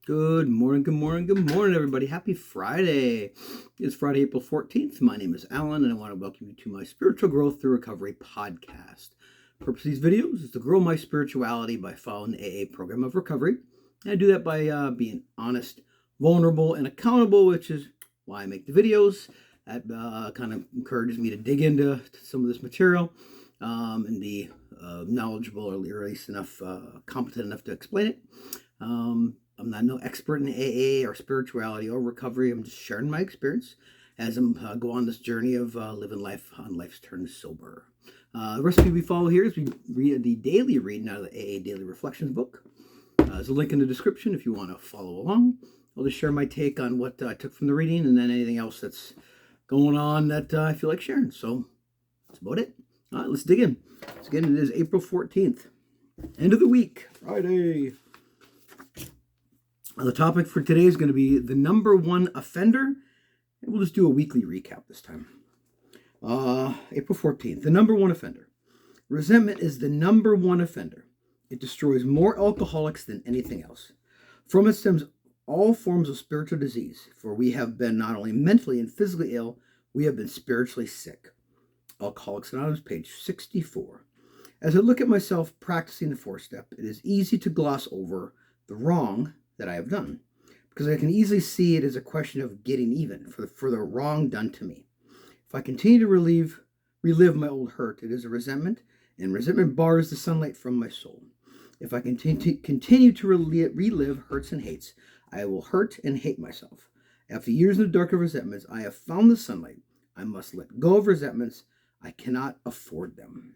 Good morning, good morning, good morning, everybody. Happy Friday. It's Friday, April 14th. My name is Alan, and I want to welcome you to my Spiritual Growth Through Recovery podcast. The purpose of these videos is to grow my spirituality by following the AA program of recovery. And I do that by being honest, vulnerable, and accountable, which is why I make the videos. That kind of encourages me to dig into some of this material and be knowledgeable, or at least enough competent enough to explain it. I'm not no expert in AA or spirituality or recovery. I'm just sharing my experience as I go on this journey of living life on life's turn sober. The recipe we follow here is we read the daily reading out of the AA Daily Reflections book. There's a link in the description if you want to follow along. I'll just share my take on what I took from the reading and then anything else that's going on that I feel like sharing. So that's about it. All right, let's dig in. So again, it is April 14th, end of the week, Friday. The topic for today is going to be the number one offender. And we'll just do a weekly recap this time. April 14th, the number one offender. Resentment is the number one offender. It destroys more alcoholics than anything else. From it stems all forms of spiritual disease, for we have been not only mentally and physically ill, we have been spiritually sick. Alcoholics Anonymous, page 64. As I look at myself practicing the four-step, it is easy to gloss over the wrong that I have done, because I can easily see it as a question of getting even for the wrong done to me. If I continue to relive my old hurt, it is a resentment, and resentment bars the sunlight from my soul. If I continue to relive hurts and hates, I will hurt and hate myself. After years in the dark of resentments, I have found the sunlight. I must let go of resentments. I cannot afford them.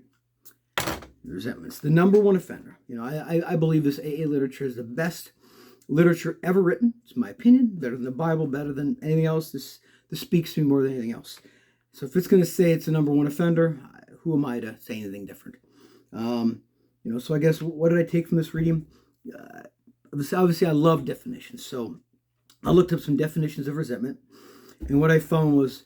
Resentments, the number one offender. I believe this AA literature is the best literature ever written. It's my opinion. Better than the Bible, better than anything else. This speaks to me more than anything else. So if it's going to say it's the number one offender, who am I to say anything different? So I guess what did I take from this reading? Obviously, I love definitions. So I looked up some definitions of resentment, and what I found was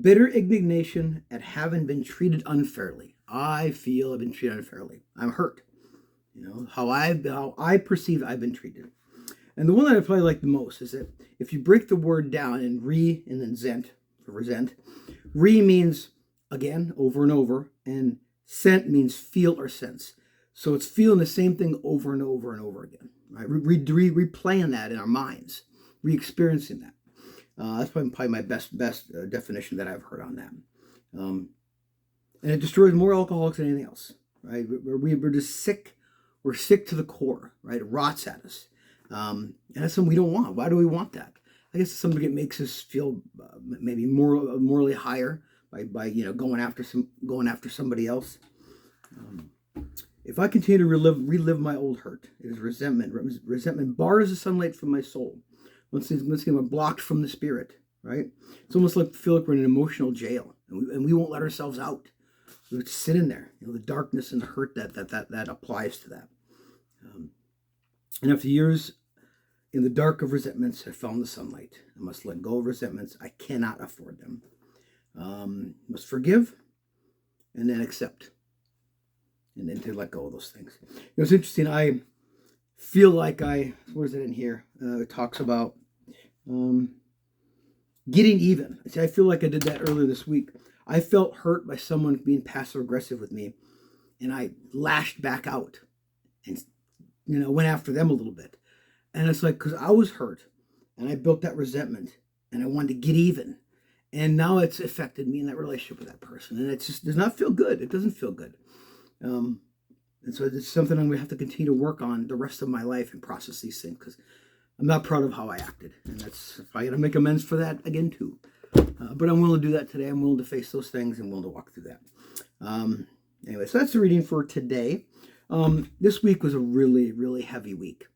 bitter indignation at having been treated unfairly. I feel I've been treated unfairly. I'm hurt. How I perceive I've been treated. And the one that I probably like the most is that if you break the word down in re and then zent, for resent, re means again, over and over, and sent means feel or sense. So it's feeling the same thing over and over and over again, right? Replaying that in our minds, re-experiencing that. That's probably my best definition that I've heard on that. And it destroys more alcoholics than anything else, right? We're just sick. We're sick to the core, right? It rots at us. And that's something we don't want. Why do we want that? I guess it's something that makes us feel maybe more morally higher by going after somebody else. If I continue to relive my old hurt, it is resentment. Resentment bars the sunlight from my soul. Once I'm blocked from the spirit, right? It's almost like feel like we're in an emotional jail, and we won't let ourselves out. We have to sit in there. The darkness and the hurt that applies to that. And after years in the dark of resentments, I found the sunlight. I must let go of resentments. I cannot afford them. Must forgive and then accept. And then to let go of those things. It's interesting. I feel like what is it in here? It talks about getting even. See, I feel like I did that earlier this week. I felt hurt by someone being passive aggressive with me, and I lashed back out and went after them a little bit. And it's like, because I was hurt and I built that resentment and I wanted to get even. And now it's affected me in that relationship with that person. And it just does not feel good. It doesn't feel good. And so it's something I'm going to have to continue to work on the rest of my life and process these things, because I'm not proud of how I acted. And that's, if I got to make amends for that again too. But I'm willing to do that today. I'm willing to face those things and willing to walk through that. Anyway, so that's the reading for today. This week was a really, really heavy week.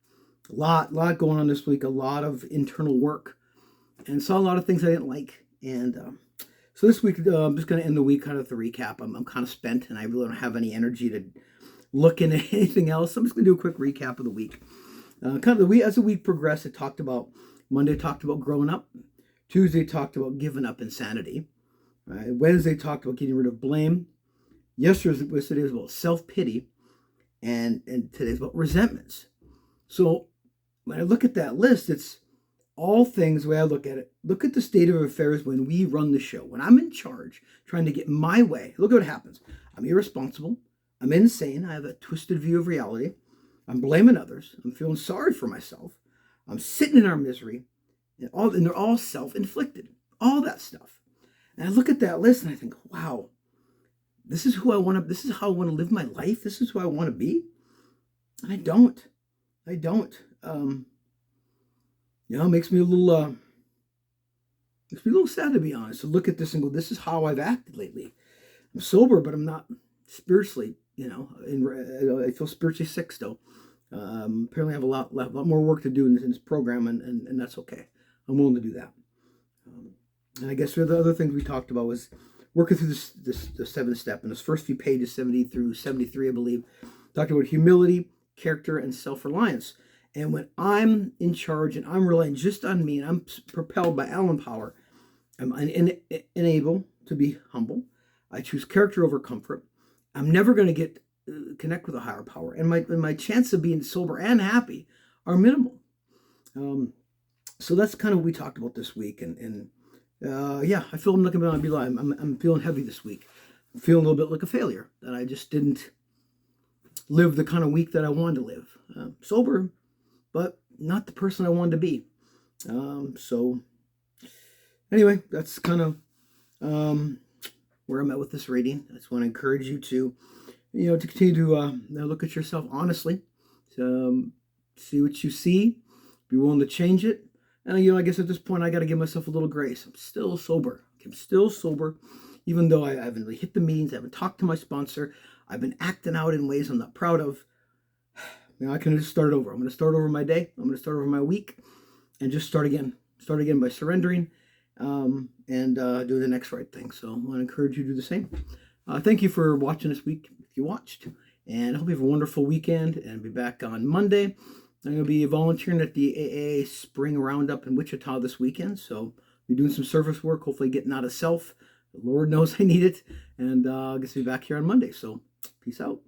A lot going on this week, a lot of internal work, and saw a lot of things I didn't like. And so this week, I'm just going to end the week kind of with a recap. I'm kind of spent, and I really don't have any energy to look into anything else. So I'm just going to do a quick recap of the week. As the week progressed, Monday talked about growing up. Tuesday talked about giving up insanity. Wednesday talked about getting rid of blame. Yesterday was about self-pity. And today's about resentments. So when I look at that list, it's all things, the way I look at it. Look at the state of affairs when we run the show. When I'm in charge, trying to get my way, look at what happens. I'm irresponsible. I'm insane. I have a twisted view of reality. I'm blaming others. I'm feeling sorry for myself. I'm sitting in our misery. And they're all self-inflicted. All that stuff. And I look at that list and I think, wow, this is who I want to, this is how I want to live my life. This is who I want to be. And I don't. It makes me a little sad, to be honest, to look at this and go, this is how I've acted lately. I'm sober, but I'm not spiritually, I feel spiritually sick still. Apparently I have a lot more work to do in this program, and that's okay. I'm willing to do that. And I guess the other things we talked about was working through the 7th step. And those first few pages, 70 through 73, I believe, talked about humility, character, and self-reliance. And when I'm in charge and I'm relying just on me and I'm propelled by Allen power, I'm unable to be humble. I choose character over comfort. I'm never going to connect with a higher power. And my chance of being sober and happy are minimal. So that's kind of what we talked about this week. And I feel I'm looking at my life. I'm feeling heavy this week. I'm feeling a little bit like a failure, that I just didn't live the kind of week that I wanted to live. Sober, but not the person I wanted to be. So anyway, that's kind of where I'm at with this reading. I just want to encourage you to continue to look at yourself honestly, to see what you see, be willing to change it. And I guess at this point I got to give myself a little grace. I'm still sober, even though I haven't really hit the meetings. I haven't talked to my sponsor. I've been acting out in ways I'm not proud of. I can just start over. I'm going to start over my day. I'm going to start over my week, and just start again. Start again by surrendering, and do the next right thing. So I want to encourage you to do the same. Thank you for watching this week, if you watched. And I hope you have a wonderful weekend, and be back on Monday. I'm going to be volunteering at the AA Spring Roundup in Wichita this weekend. So we're doing some service work, hopefully getting out of self. The Lord knows I need it. And I guess I'll be back here on Monday. So peace out.